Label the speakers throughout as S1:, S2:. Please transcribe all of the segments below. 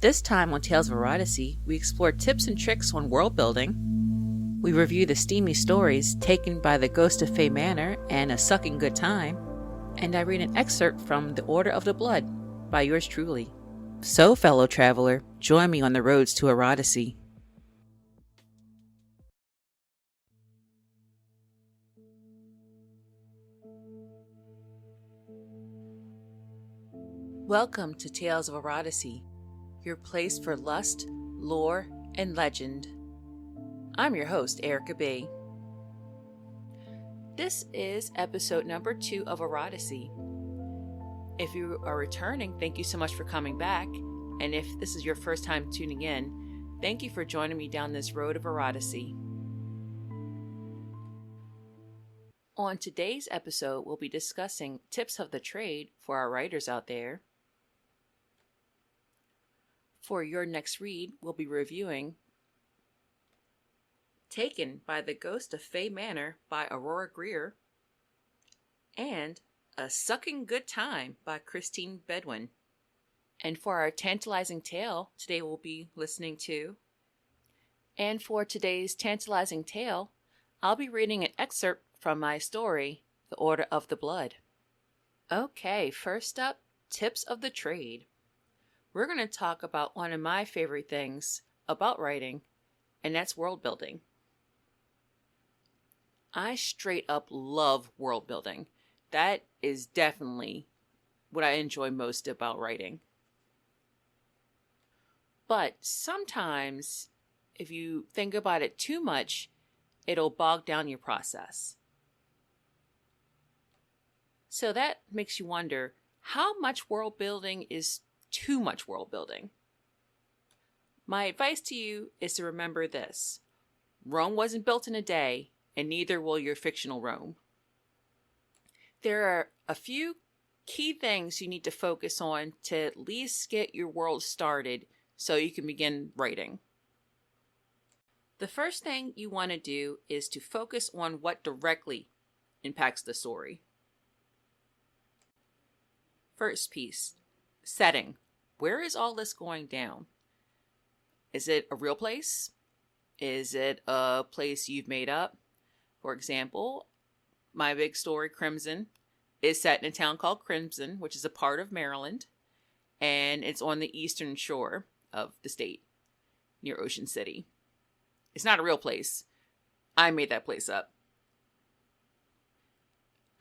S1: This time on Tales of Erotasy, we explore tips and tricks on world building. We review the steamy stories taken by the Ghost of Fae Manor and A Sucking Good Time. And I read an excerpt from The Order of the Blood by yours truly. So, fellow traveler, join me on the roads to Erotasy. Welcome to Tales of Erotasy, your place for lust, lore, and legend. I'm your host, Erica B. This is episode number 2 of Erotasy. If you are returning, thank you so much for coming back. And if this is your first time tuning in, thank you for joining me down this road of Erotasy. On today's episode, we'll be discussing tips of the trade for our writers out there. For your next read, we'll be reviewing Taken by the Ghost of Fae Manor by Aurora Greer and A Sucking Good Time by Christine Bedwyn. And for our tantalizing tale, today we'll be listening to. And for today's tantalizing tale, I'll be reading an excerpt from my story, The Order of the Blood. Okay, first up, tips of the trade. We're going to talk about one of my favorite things about writing, and that's world building. I straight up love world building. That is definitely what I enjoy most about writing. But sometimes, if you think about it too much, it'll bog down your process. So that makes you wonder, how much world building is too much world building? My advice to you is to remember this. Rome wasn't built in a day, and neither will your fictional Rome. There are a few key things you need to focus on to at least get your world started so you can begin writing. The first thing you want to do is to focus on what directly impacts the story. First piece. Setting. Where is all this going down? Is it a real place? Is it a place you've made up? For example, my big story, Crimson, is set in a town called Crimson, which is a part of Maryland, and it's on the eastern shore of the state, near Ocean City. It's not a real place. I made that place up.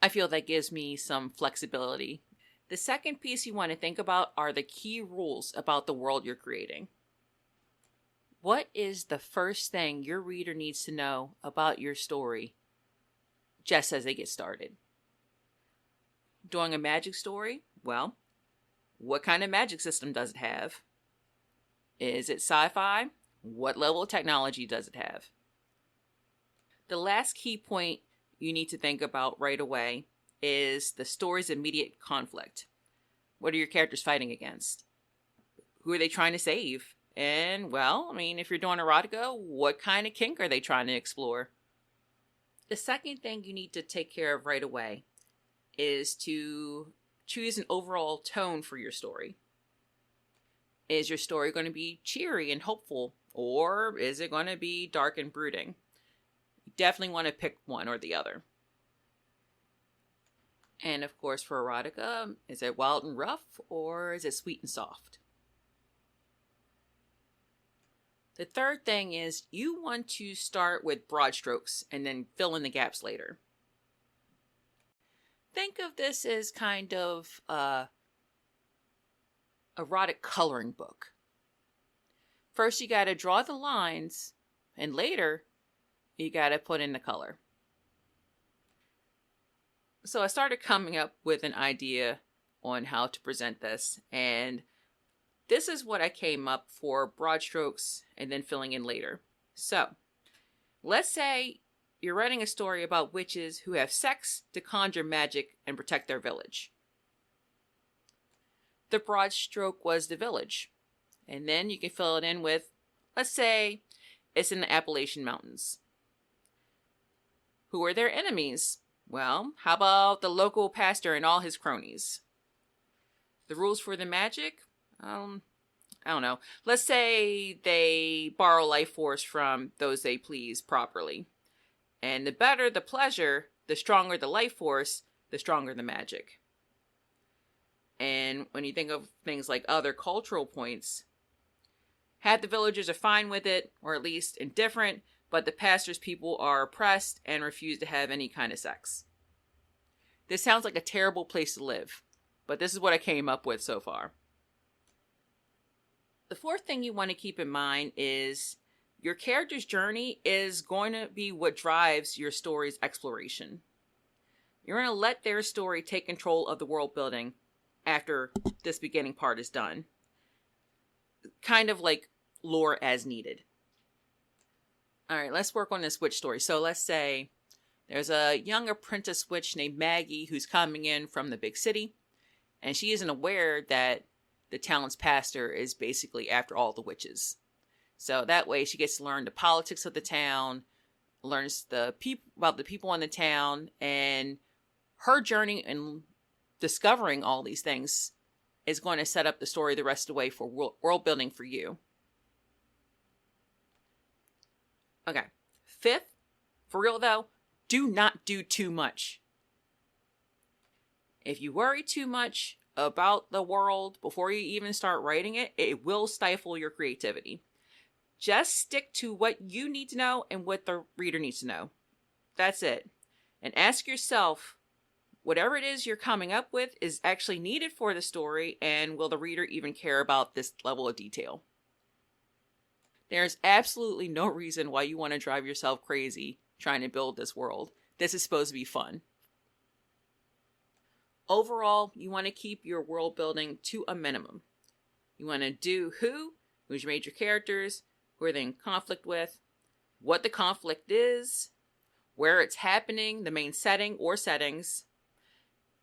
S1: I feel that gives me some flexibility. The second piece you want to think about are the key rules about the world you're creating. What is the first thing your reader needs to know about your story just as they get started? Doing a magic story? Well, what kind of magic system does it have? Is it sci-fi? What level of technology does it have? The last key point you need to think about right away is the story's immediate conflict. What are your characters fighting against? Who are they trying to save? And, well, if you're doing erotica, what kind of kink are they trying to explore? The second thing you need to take care of right away is to choose an overall tone for your story. Is your story going to be cheery and hopeful, or is it going to be dark and brooding? You definitely want to pick one or the other. And of course, for erotica, is it wild and rough, or is it sweet and soft? The third thing is you want to start with broad strokes and then fill in the gaps later. Think of this as kind of erotic coloring book. First, you got to draw the lines, and later, you got to put in the color. So I started coming up with an idea on how to present this, and this is what I came up for broad strokes and then filling in later. So, let's say you're writing a story about witches who have sex to conjure magic and protect their village. The broad stroke was the village, and then you can fill it in with, let's say, it's in the Appalachian Mountains. Who are their enemies? Well, how about the local pastor and all his cronies? The rules for the magic? I don't know. Let's say they borrow life force from those they please properly. And the better the pleasure, the stronger the life force, the stronger the magic. And when you think of things like other cultural points, half the villagers are fine with it, or at least indifferent, but the pastor's people are oppressed and refuse to have any kind of sex. This sounds like a terrible place to live, but this is what I came up with so far. The fourth thing you want to keep in mind is your character's journey is going to be what drives your story's exploration. You're going to let their story take control of the world building after this beginning part is done. Kind of like lore as needed. Alright, let's work on this witch story. So let's say there's a young apprentice witch named Maggie who's coming in from the big city, and she isn't aware that the town's pastor is basically after all the witches. So that way she gets to learn the politics of the town, learns about the people in the town, and her journey in discovering all these things is going to set up the story the rest of the way for world building for you. Okay. Fifth, for real though, do not do too much. If you worry too much about the world before you even start writing it, it will stifle your creativity. Just stick to what you need to know and what the reader needs to know. That's it. And ask yourself, whatever it is you're coming up with is actually needed for the story, and will the reader even care about this level of detail? There's absolutely no reason why you want to drive yourself crazy trying to build this world. This is supposed to be fun. Overall, you want to keep your world building to a minimum. You want to do who's your major characters, who are they in conflict with, what the conflict is, where it's happening, the main setting or settings,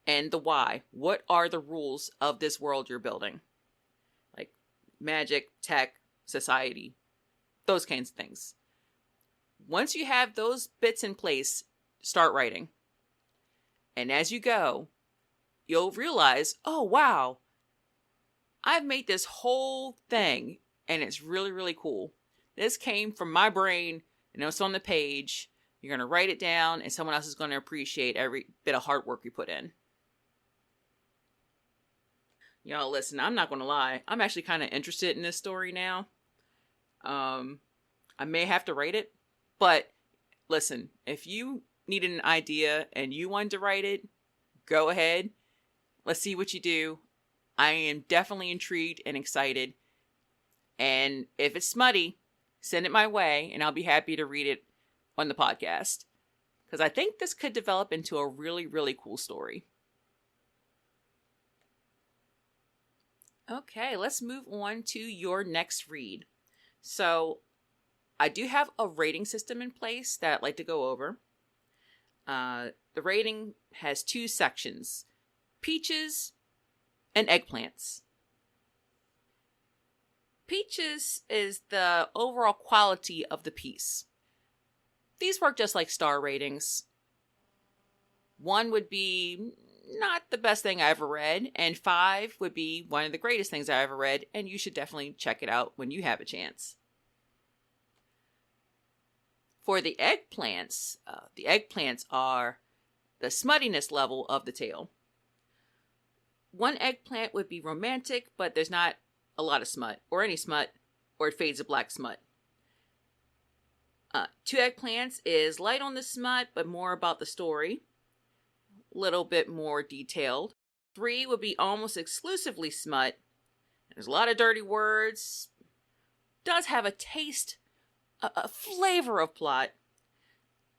S1: and the why. What are the rules of this world you're building? Like magic, tech, society, those kinds of things. Once you have those bits in place, start writing. And as you go, you'll realize, oh wow, I've made this whole thing and it's really, really cool. This came from my brain and it's on the page. You're going to write it down and someone else is going to appreciate every bit of hard work you put in. Y'all, listen, I'm not going to lie. I'm actually kind of interested in this story now. I may have to write it, but listen, if you needed an idea and you wanted to write it, go ahead. Let's see what you do. I am definitely intrigued and excited. And if it's smutty, send it my way and I'll be happy to read it on the podcast. Because I think this could develop into a really, really cool story. Okay, let's move on to your next read. So, I do have a rating system in place that I'd like to go over. The rating has two sections: peaches and eggplants. Peaches is the overall quality of the piece. These work just like star ratings. 1 would be not the best thing I ever read, and 5 would be one of the greatest things I ever read, and you should definitely check it out when you have a chance. For the eggplants are the smuttiness level of the tale. 1 eggplant would be romantic, but there's not a lot of smut, or any smut, or it fades to black smut. 2 eggplants is light on the smut, but more about the story. Little bit more detailed. 3 would be almost exclusively smut. There's a lot of dirty words. Does have a taste, a flavor of plot.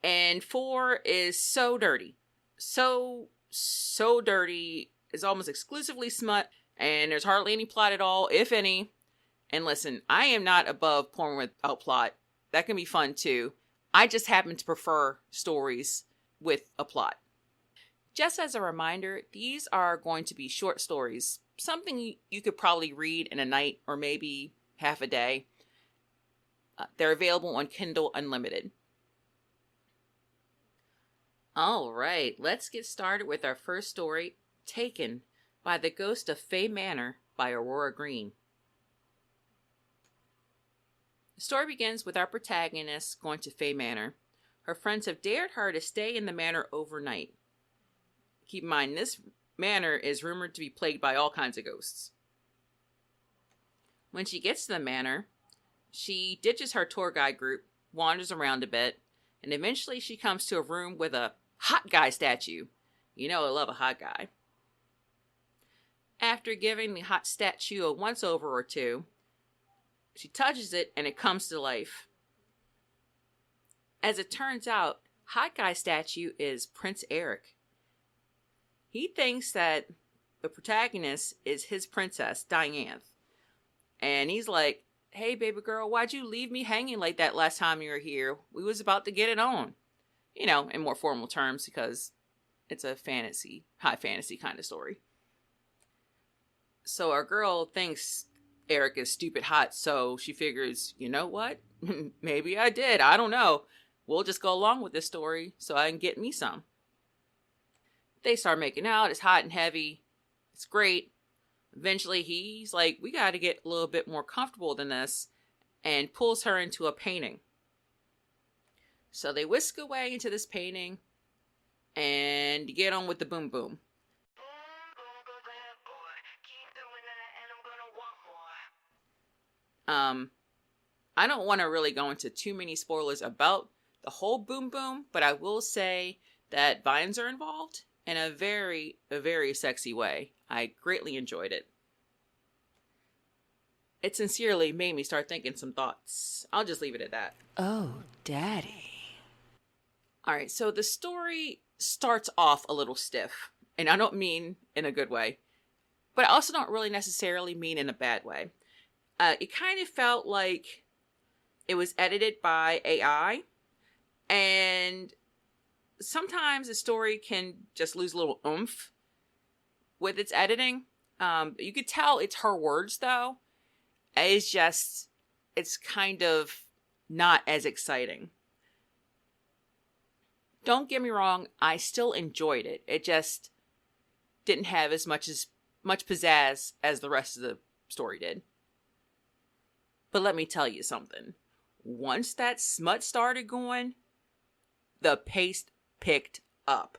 S1: And 4 is so dirty. So dirty. It's almost exclusively smut. And there's hardly any plot at all, if any. And listen, I am not above porn without plot. That can be fun too. I just happen to prefer stories with a plot. Just as a reminder, these are going to be short stories. Something you could probably read in a night or maybe half a day. They're available on Kindle Unlimited. All right, let's get started with our first story, Taken by the Ghost of Fae Manor by Aurora Greer. The story begins with our protagonist going to Fae Manor. Her friends have dared her to stay in the manor overnight. Keep in mind, this manor is rumored to be plagued by all kinds of ghosts. When she gets to the manor, she ditches her tour guide group, wanders around a bit, and eventually she comes to a room with a hot guy statue. You know I love a hot guy. After giving the hot statue a once-over or two, she touches it and it comes to life. As it turns out, hot guy statue is Prince Eric. He thinks that the protagonist is his princess, Diane. And he's like, hey, baby girl, why'd you leave me hanging like that last time you were here? We was about to get it on. You know, in more formal terms, because it's a fantasy, high fantasy kind of story. So our girl thinks Eric is stupid hot, so she figures, you know what? Maybe I did. I don't know. We'll just go along with this story so I can get me some. They start making out. It's hot and heavy. It's great. Eventually, he's like, we got to get a little bit more comfortable than this, and pulls her into a painting. So they whisk away into this painting and get on with the boom boom. I don't want to really go into too many spoilers about the whole boom boom, but I will say that vines are involved in a very sexy way. I greatly enjoyed it. It sincerely made me start thinking some thoughts. I'll just leave it at that.
S2: Oh, daddy.
S1: Alright, so the story starts off a little stiff. And I don't mean in a good way. But I also don't really necessarily mean in a bad way. It kind of felt like it was edited by AI. And sometimes a story can just lose a little oomph with its editing. You could tell it's her words, though. It's kind of not as exciting. Don't get me wrong, I still enjoyed it. It just didn't have as much pizzazz as the rest of the story did. But let me tell you something. Once that smut started going, the pace picked up.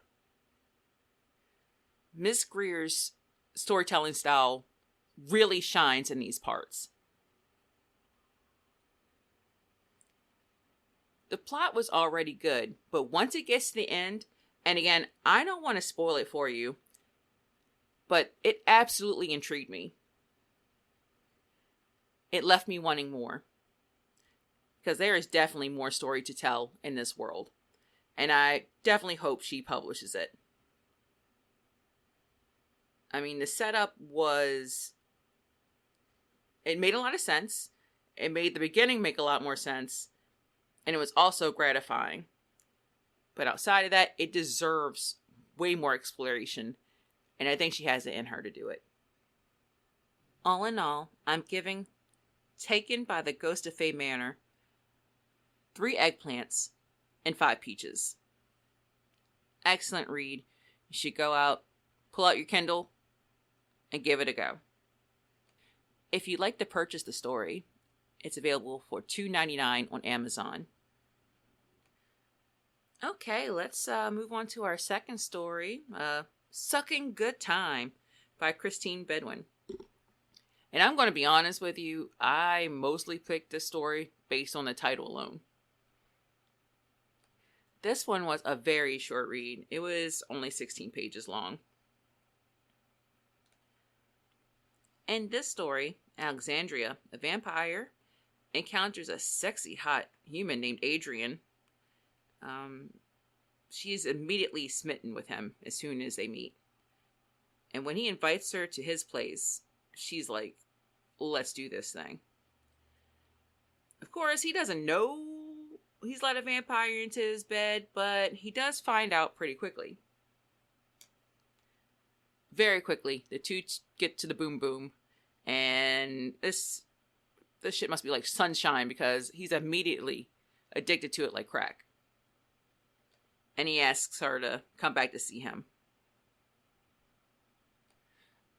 S1: Miss Greer's storytelling style really shines in these parts. The plot was already good, but once it gets to the end, and again, I don't want to spoil it for you, but it absolutely intrigued me. It left me wanting more. Because there is definitely more story to tell in this world. And I definitely hope she publishes it. I mean, the setup was... It made a lot of sense. It made the beginning make a lot more sense. And it was also gratifying. But outside of that, it deserves way more exploration. And I think she has it in her to do it. All in all, I'm giving Taken by the Ghost of Fae Manor 3 eggplants and 5 peaches. Excellent read. You should go out, pull out your Kindle, and give it a go. If you'd like to purchase the story, it's available for $2.99 on Amazon. Okay, let's move on to our second story, Sucking Good Time by Christine Bedwyn. And I'm going to be honest with you, I mostly picked this story based on the title alone. This one was a very short read. It was only 16 pages long. In this story, Alexandria, a vampire, encounters a sexy, hot human named Adrian. She's immediately smitten with him as soon as they meet. And when he invites her to his place, she's like, let's do this thing. Of course, he doesn't know he's let a vampire into his bed, but he does find out pretty quickly. Very quickly, the two get to the boom boom, and this shit must be like sunshine because he's immediately addicted to it like crack. And he asks her to come back to see him.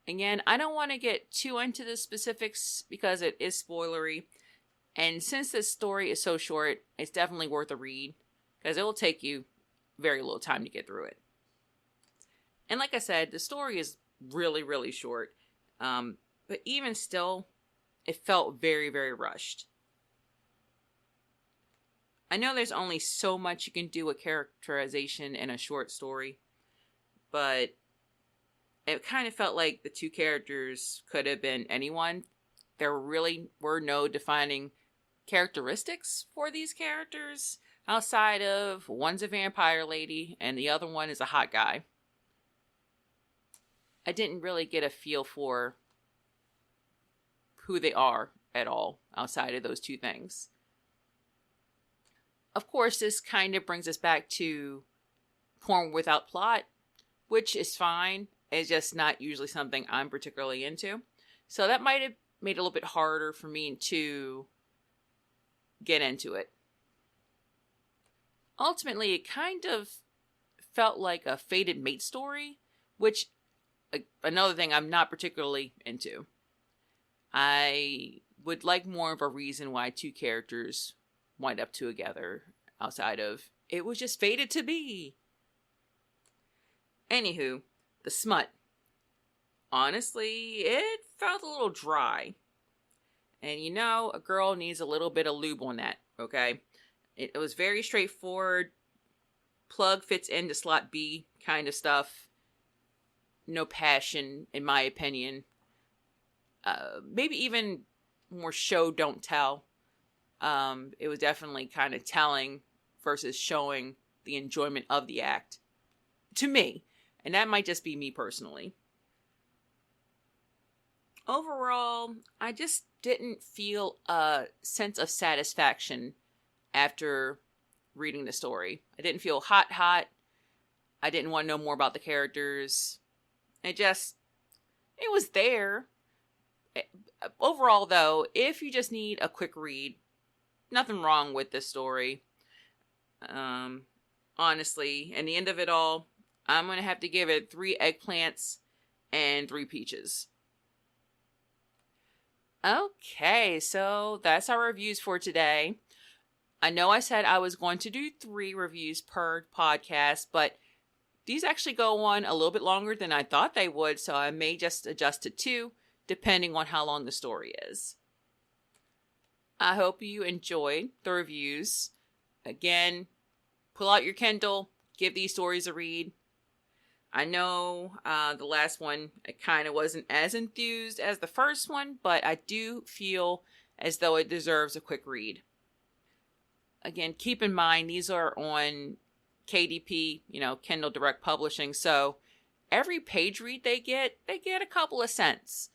S1: Again, I don't want to get too into the specifics because it is spoilery. And since this story is so short, it's definitely worth a read because it will take you very little time to get through it. And like I said, the story is really, really short. But even still, it felt very, very rushed. I know there's only so much you can do with characterization in a short story, but it kind of felt like the two characters could have been anyone. There really were no defining characteristics for these characters outside of one's a vampire lady and the other one is a hot guy. I didn't really get a feel for who they are at all outside of those two things. Of course, this kind of brings us back to porn without plot, which is fine. It's just not usually something I'm particularly into. So that might have made it a little bit harder for me to get into it. Ultimately, it kind of felt like a fated mate story, which another thing I'm not particularly into. I would like more of a reason why two characters wind up together outside of it was just fated to be. Anywho, the smut. Honestly, it felt a little dry. And you know, a girl needs a little bit of lube on that, okay? It was very straightforward. Plug fits into slot B kind of stuff. No passion, in my opinion. Maybe even more show, don't tell. It was definitely kind of telling versus showing the enjoyment of the act. To me. And that might just be me personally. Overall, I just didn't feel a sense of satisfaction after reading the story. I didn't feel hot. I didn't want to know more about the characters. It was there. Overall, though, if you just need a quick read, nothing wrong with this story. Honestly, in the end of it all, I'm going to have to give it 3 eggplants and 3 peaches. Okay, so that's our reviews for today. I know I said I was going to do 3 reviews per podcast, but these actually go on a little bit longer than I thought they would, so I may just adjust to 2, depending on how long the story is. I hope you enjoyed the reviews. Again, pull out your Kindle, give these stories a read. I know the last one, I kind of wasn't as enthused as the first one, but I do feel as though it deserves a quick read. Again, keep in mind, these are on KDP, Kindle Direct Publishing, so every page read they get a couple of cents.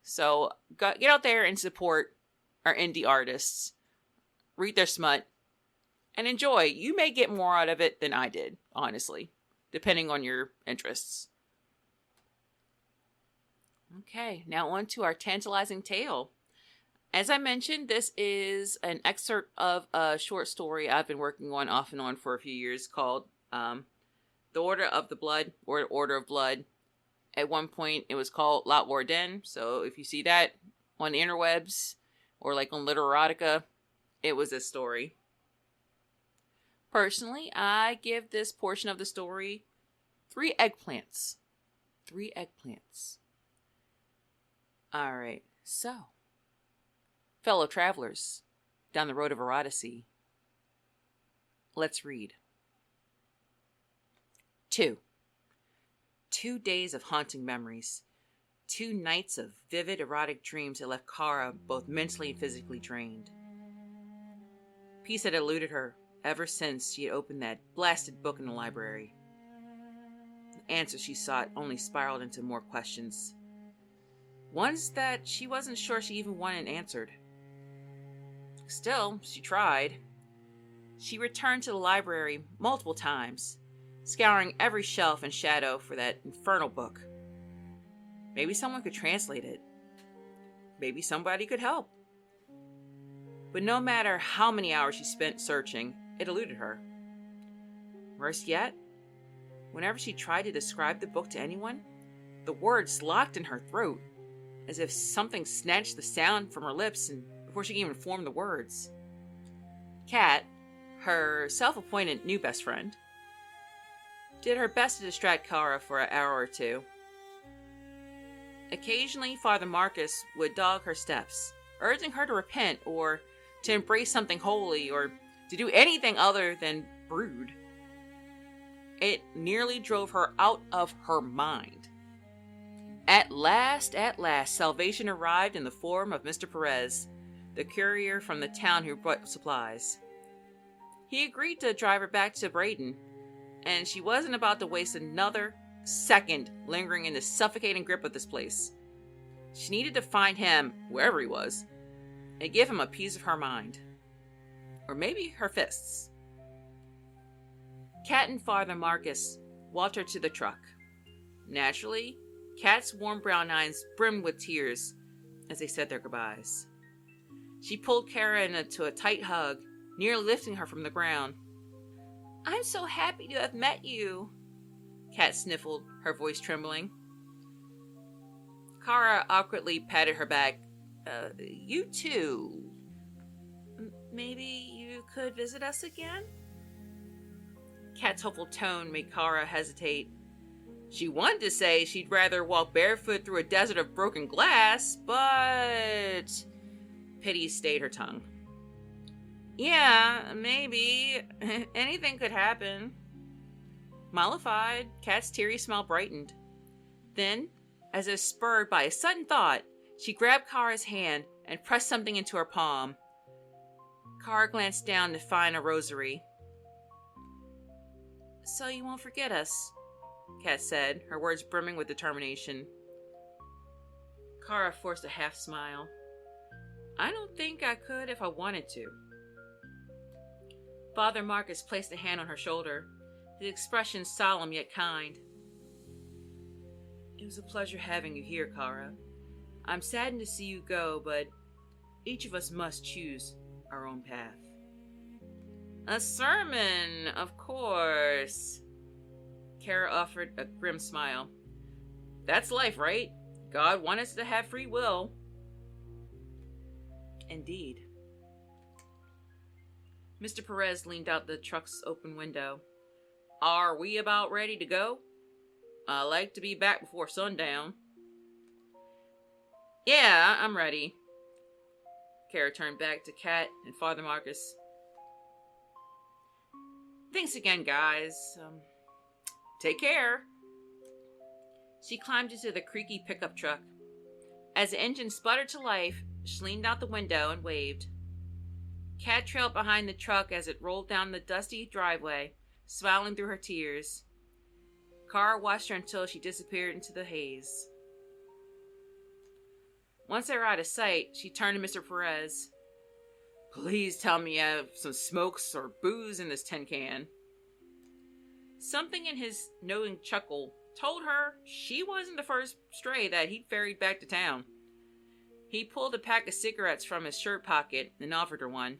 S1: So get out there and support our indie artists. Read their smut and enjoy. You may get more out of it than I did, honestly, depending on your interests. Okay, now on to our tantalizing tale. As I mentioned, this is an excerpt of a short story I've been working on off and on for a few years called The Order of the Blood, or Order of Blood. At one point, it was called La Warden, so if you see that on the interwebs or like on Literotica, it was this story. Personally, I give this portion of the story 3 eggplants. 3 eggplants. Alright, so, fellow travelers, down the road of Erotasy, let's read. 2 days of haunting memories. 2 nights of vivid erotic dreams that left Kara both mentally and physically drained. Peace had eluded her ever since she had opened that blasted book in the library. The answers she sought only spiraled into more questions. Ones that she wasn't sure she even wanted answered. Still, she tried. She returned to the library multiple times, scouring every shelf and shadow for that infernal book. Maybe someone could translate it. Maybe somebody could help. But no matter how many hours she spent searching, it eluded her. Worse yet, whenever she tried to describe the book to anyone, the words locked in her throat, as if something snatched the sound from her lips and before she can even form the words. Kat, her self-appointed new best friend, did her best to distract Kara for an hour or two. Occasionally, Father Marcus would dog her steps, urging her to repent or to embrace something holy or to do anything other than brood. It nearly drove her out of her mind. At last, salvation arrived in the form of Mr. Perez, the courier from the town who brought supplies. He agreed to drive her back to Braden, and she wasn't about to waste another second lingering in the suffocating grip of this place. She needed to find him, wherever he was, and give him a piece of her mind. Or maybe her fists. Kat and Father Marcus walked her to the truck. Naturally, Kat's warm brown eyes brimmed with tears as they said their goodbyes. She pulled Kara into a tight hug, nearly lifting her from the ground. "I'm so happy to have met you," Kat sniffled, her voice trembling. Kara awkwardly patted her back. You too. Maybe you could visit us again?" Kat's hopeful tone made Kara hesitate. She wanted to say she'd rather walk barefoot through a desert of broken glass, but pity stayed her tongue. "Yeah, maybe. Anything could happen." Mollified, Kat's teary smile brightened. Then, as if spurred by a sudden thought, she grabbed Kara's hand and pressed something into her palm. Kara glanced down to find a rosary. "So you won't forget us," Kat said, her words brimming with determination. Kara forced a half smile. "I don't think I could if I wanted to." Father Marcus placed a hand on her shoulder, his expression solemn yet kind. "It was a pleasure having you here, Kara. I'm saddened to see you go, but each of us must choose our own path." "A sermon, of course." Kara offered a grim smile. "That's life, right? God wanted us to have free will." Indeed. Mr. Perez leaned out the truck's open window. "Are we about ready to go? I like to be back before sundown." "Yeah, I'm ready." Kara turned back to Kat and Father Marcus. "Thanks again, guys. Take care." She climbed into the creaky pickup truck. As the engine sputtered to life, she leaned out the window and waved. Kat trailed behind the truck as it rolled down the dusty driveway, smiling through her tears. Kara watched her until she disappeared into the haze. Once they were out of sight, she turned to Mr. Perez. "Please tell me you have some smokes or booze in this tin can." Something in his knowing chuckle told her she wasn't the first stray that he'd ferried back to town. He pulled a pack of cigarettes from his shirt pocket and offered her one.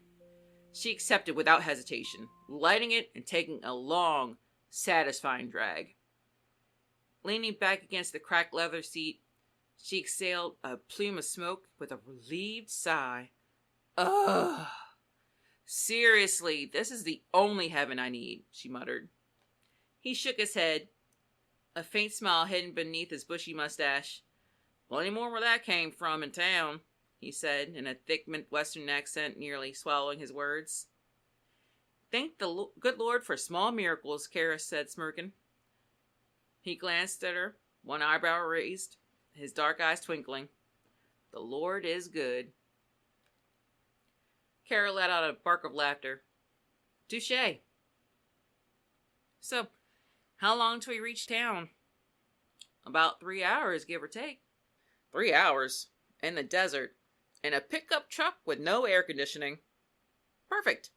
S1: She accepted without hesitation, lighting it and taking a long, satisfying drag. Leaning back against the cracked leather seat, she exhaled a plume of smoke with a relieved sigh. "Ugh! Seriously, this is the only heaven I need," she muttered. He shook his head, a faint smile hidden beneath his bushy mustache. "Plenty more where that came from in town," he said, in a thick Midwestern accent, nearly swallowing his words. "Thank the good Lord for small miracles," Kara said, smirking. He glanced at her, one eyebrow raised, his dark eyes twinkling. "The Lord is good." Kara let out a bark of laughter. "Touché. So, how long till we reach town?" "About 3 hours, give or take." 3 hours? In the desert? In a pickup truck with no air conditioning? Perfect.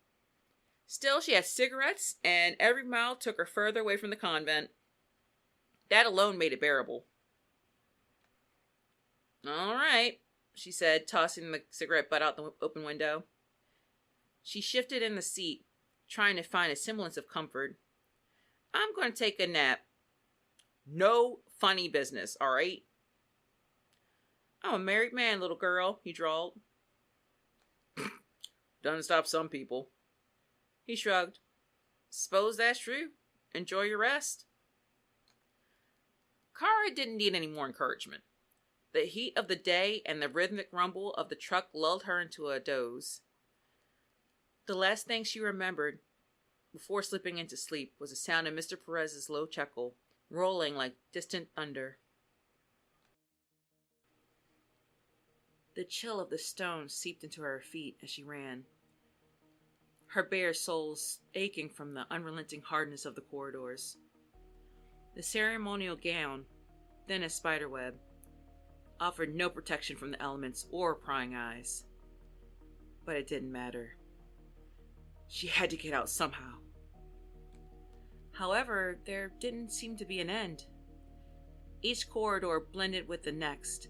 S1: Still, she had cigarettes, and every mile took her further away from the convent. That alone made it bearable. "All right," she said, tossing the cigarette butt out the open window. She shifted in the seat, trying to find a semblance of comfort. "I'm going to take a nap. No funny business, all right?" "I'm a married man, little girl," he drawled. Doesn't stop some people. He shrugged. Suppose that's true. Enjoy your rest. Kara didn't need any more encouragement. The heat of the day and the rhythmic rumble of the truck lulled her into a doze. The last thing she remembered before slipping into sleep was the sound of Mr. Perez's low chuckle, rolling like distant thunder. The chill of the stone seeped into her feet as she ran, her bare soles aching from the unrelenting hardness of the corridors. The ceremonial gown, thin as spiderweb, offered no protection from the elements or prying eyes. But it didn't matter. She had to get out somehow. However, there didn't seem to be an end. Each corridor blended with the next,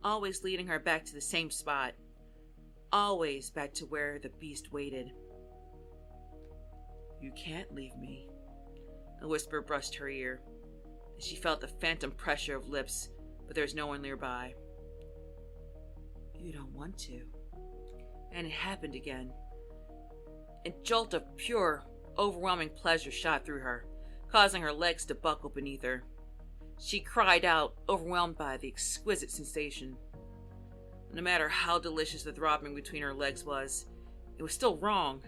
S1: always leading her back to the same spot, always back to where the beast waited. "You can't leave me," a whisper brushed her ear, and she felt the phantom pressure of lips, but there was no one nearby. "You don't want to." And it happened again. A jolt of pure, overwhelming pleasure shot through her, causing her legs to buckle beneath her. She cried out, overwhelmed by the exquisite sensation. No matter how delicious the throbbing between her legs was, it was still wrong.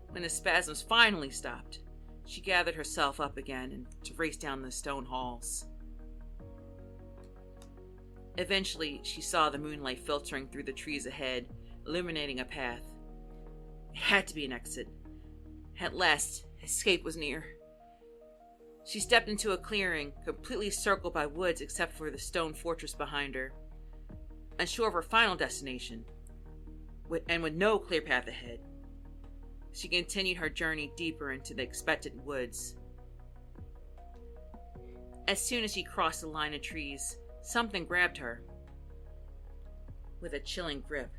S1: When the spasms finally stopped, she gathered herself up again and to race down the stone halls. Eventually, she saw the moonlight filtering through the trees ahead, illuminating a path. It had to be an exit. At last, escape was near. She stepped into a clearing, completely circled by woods except for the stone fortress behind her. Unsure of her final destination, and with no clear path ahead, she continued her journey deeper into the expectant woods. As soon as she crossed the line of trees, something grabbed her. With a chilling grip,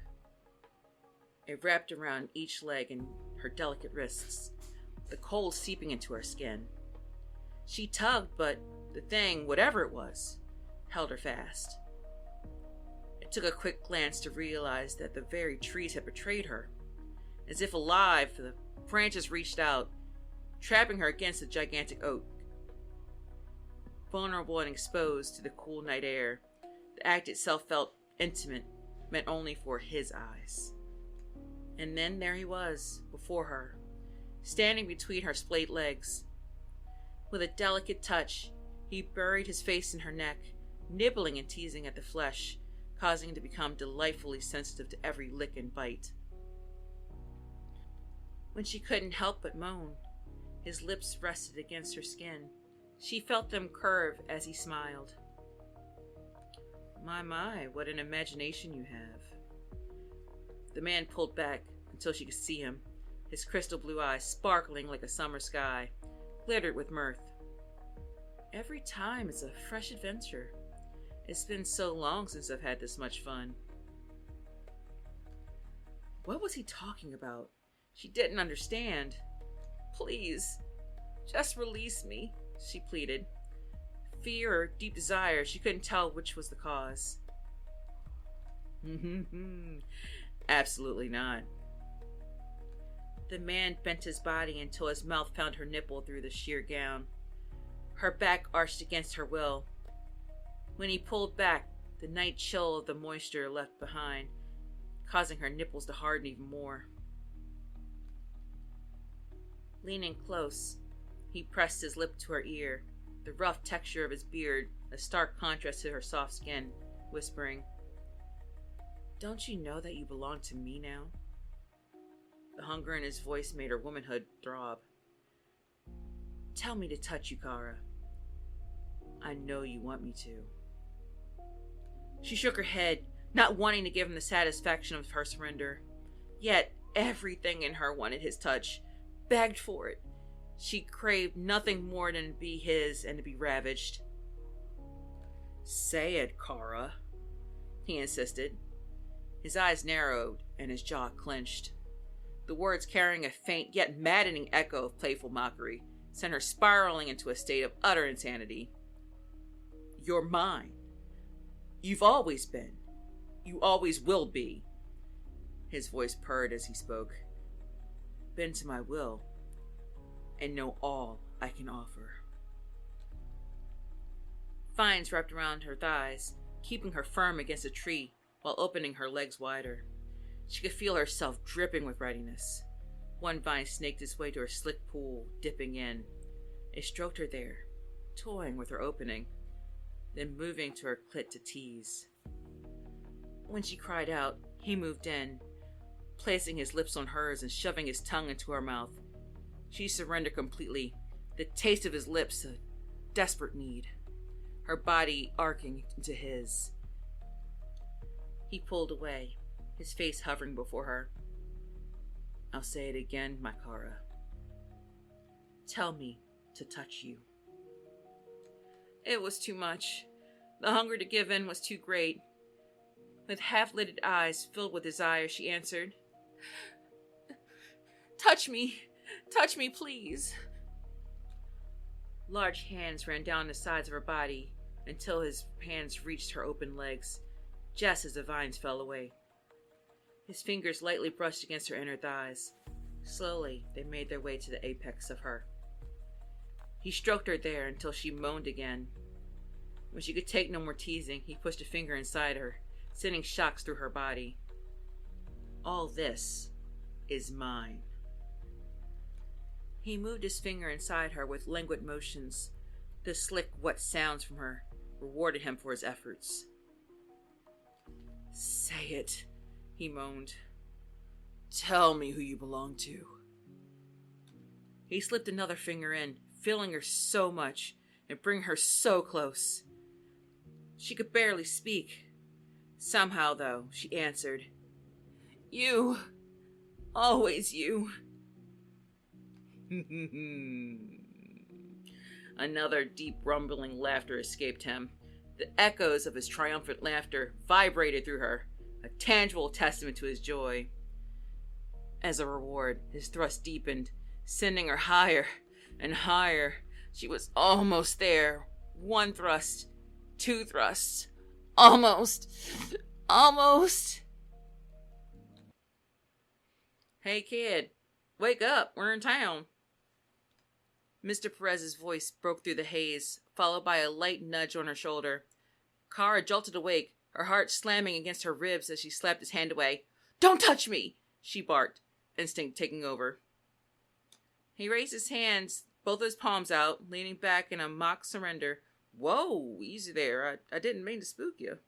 S1: it wrapped around each leg and her delicate wrists, the cold seeping into her skin. She tugged, but the thing, whatever it was, held her fast. It took a quick glance to realize that the very trees had betrayed her. As if alive, the branches reached out, trapping her against the gigantic oak. Vulnerable and exposed to the cool night air, the act itself felt intimate, meant only for his eyes. And then there he was, before her, standing between her splayed legs. With a delicate touch, he buried his face in her neck, nibbling and teasing at the flesh, causing it to become delightfully sensitive to every lick and bite. When she couldn't help but moan, his lips rested against her skin. She felt them curve as he smiled. My, what an imagination you have." The man pulled back until she could see him, his crystal blue eyes sparkling like a summer sky, glittered with mirth. "Every time it's a fresh adventure. It's been so long since I've had this much fun." What was he talking about? She didn't understand. "Please, just release me," she pleaded. Fear or deep desire, she couldn't tell which was the cause. Absolutely not." The man bent his body until his mouth found her nipple through the sheer gown. Her back arched against her will. When he pulled back, the night chill of the moisture left behind, causing her nipples to harden even more. Leaning close, he pressed his lip to her ear, the rough texture of his beard a stark contrast to her soft skin, whispering, "Don't you know that you belong to me now?" The hunger in his voice made her womanhood throb. "Tell me to touch you, Kara. I know you want me to." She shook her head, not wanting to give him the satisfaction of her surrender. Yet everything in her wanted his touch, begged for it. She craved nothing more than to be his and to be ravaged. "Say it, Kara," he insisted. His eyes narrowed and his jaw clenched. The words, carrying a faint yet maddening echo of playful mockery, sent her spiraling into a state of utter insanity. "You're mine. You've always been. You always will be. His voice purred as he spoke. Bend to my will, and know all I can offer. Vines wrapped around her thighs, keeping her firm against a tree while opening her legs wider. She could feel herself dripping with readiness. One vine snaked its way to her slick pool, dipping in. It stroked her there, toying with her opening, then moving to her clit to tease. When she cried out, he moved in, placing his lips on hers and shoving his tongue into her mouth. She surrendered completely, the taste of his lips a desperate need, her body arcing into his. He pulled away, his face hovering before her. I'll say it again, my Kara. Tell me to touch you. It was too much. The hunger to give in was too great. With half-lidded eyes filled with desire, she answered, touch me, please. Large hands ran down the sides of her body until his hands reached her open legs, just as the vines fell away. His fingers lightly brushed against her inner thighs. Slowly, they made their way to the apex of her. He stroked her there until she moaned again. When she could take no more teasing, he pushed a finger inside her, sending shocks through her body. All this is mine. He moved his finger inside her with languid motions. The slick, wet sounds from her rewarded him for his efforts. Say it, he moaned. Tell me who you belong to. He slipped another finger in, feeling her so much and bringing her so close. She could barely speak. Somehow, though, she answered, You. Always you. Another deep rumbling laughter escaped him. The echoes of his triumphant laughter vibrated through her, a tangible testament to his joy. As a reward, his thrust deepened, sending her higher and higher. She was almost there. One thrust, two thrusts. Almost. Hey kid, wake up, we're in town. Mr. Perez's voice broke through the haze, followed by a light nudge on her shoulder. Kara jolted awake, her heart slamming against her ribs as she slapped his hand away. Don't touch me, she barked, instinct taking over. He raised his hands, both his palms out, leaning back in a mock surrender. Whoa, easy there, I didn't mean to spook you.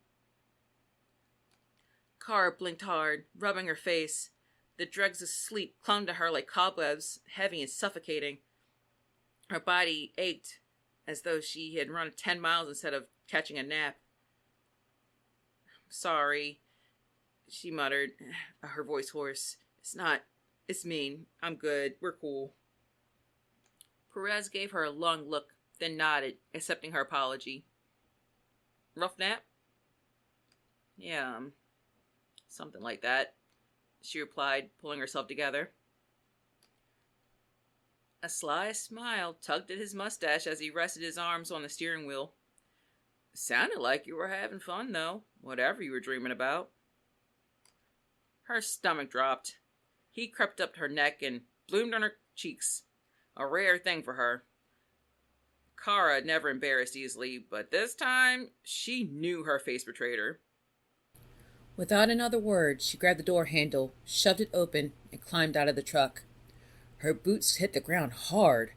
S1: Kara blinked hard, rubbing her face. The dregs of sleep clung to her like cobwebs, heavy and suffocating. Her body ached, as though she had run 10 miles instead of catching a nap. Sorry, she muttered, her voice hoarse. It's mean. I'm good. We're cool. Perez gave her a long look, then nodded, accepting her apology. Rough nap? Yeah, something like that, she replied, pulling herself together. A sly smile tugged at his mustache as he rested his arms on the steering wheel. Sounded like you were having fun, though, whatever you were dreaming about. Her stomach dropped. He crept up her neck and bloomed on her cheeks, a rare thing for her. Kara never embarrassed easily, but this time, she knew her face betrayed her. Without another word, she grabbed the door handle, shoved it open, and climbed out of the truck. Her boots hit the ground hard,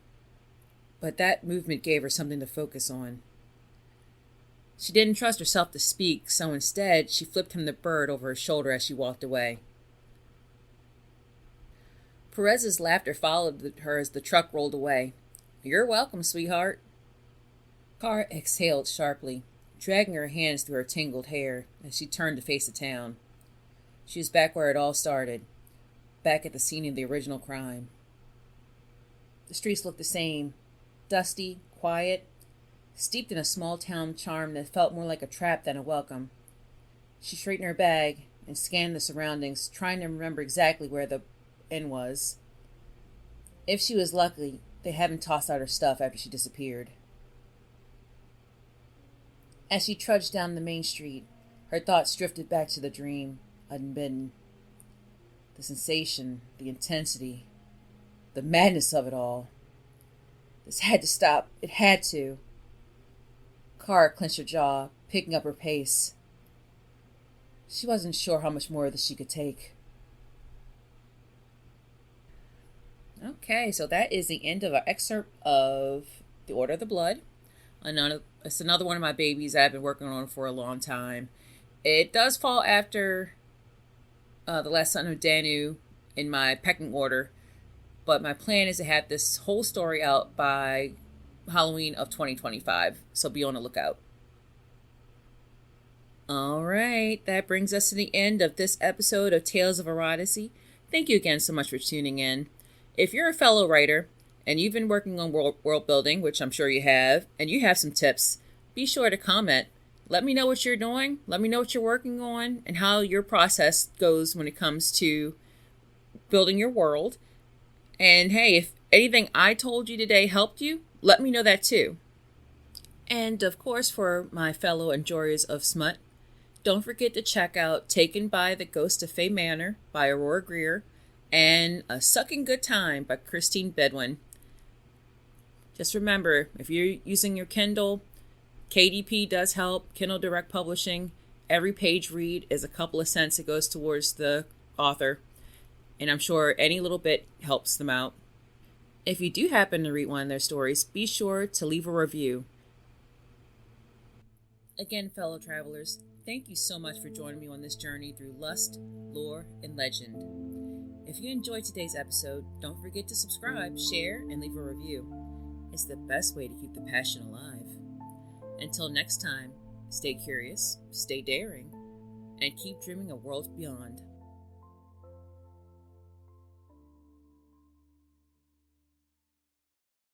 S1: but that movement gave her something to focus on. She didn't trust herself to speak, so instead she flipped him the bird over her shoulder as she walked away. Perez's laughter followed her as the truck rolled away. You're welcome, sweetheart. Kara exhaled sharply, dragging her hands through her tangled hair as she turned to face the town. She was back where it all started, back at the scene of the original crime. The streets looked the same, dusty, quiet, steeped in a small-town charm that felt more like a trap than a welcome. She straightened her bag and scanned the surroundings, trying to remember exactly where the inn was. If she was lucky, they hadn't tossed out her stuff after she disappeared. As she trudged down the main street, her thoughts drifted back to the dream, unbidden.
S2: The sensation, the intensity, the madness of it all. This had to stop. It had to. Kara clenched her jaw, picking up her pace. She wasn't sure how much more of this she could take. Okay, so that is the end of our excerpt of The Order of the Blood. It's another one of my babies that I've been working on for a long time. It does fall after The Last Son of Danu in my pecking order, but my plan is to have this whole story out by Halloween of 2025, so be on the lookout. All right, that brings us to the end of this episode of Tales of Erotasy. Thank you again so much for tuning in. If you're a fellow writer and you've been working on world building, which I'm sure you have, and you have some tips, be sure to comment. Let me know what you're doing. Let me know what you're working on and how your process goes when it comes to building your world. And hey, if anything I told you today helped you, let me know that too. And of course, for my fellow enjoyers of smut, don't forget to check out Taken by the Ghost of Fae Manor by Aurora Greer and A Sucking Good Time by Christine Bedwyn. Just remember, if you're using your Kindle, KDP does help, Kindle Direct Publishing. Every page read is a couple of cents that goes towards the author, and I'm sure any little bit helps them out. If you do happen to read one of their stories, be sure to leave a review. Again, fellow travelers, thank you so much for joining me on this journey through lust, lore, and legend. If you enjoyed today's episode, don't forget to subscribe, share, and leave a review. It's the best way to keep the passion alive. Until next time, stay curious, stay daring, and keep dreaming of worlds beyond.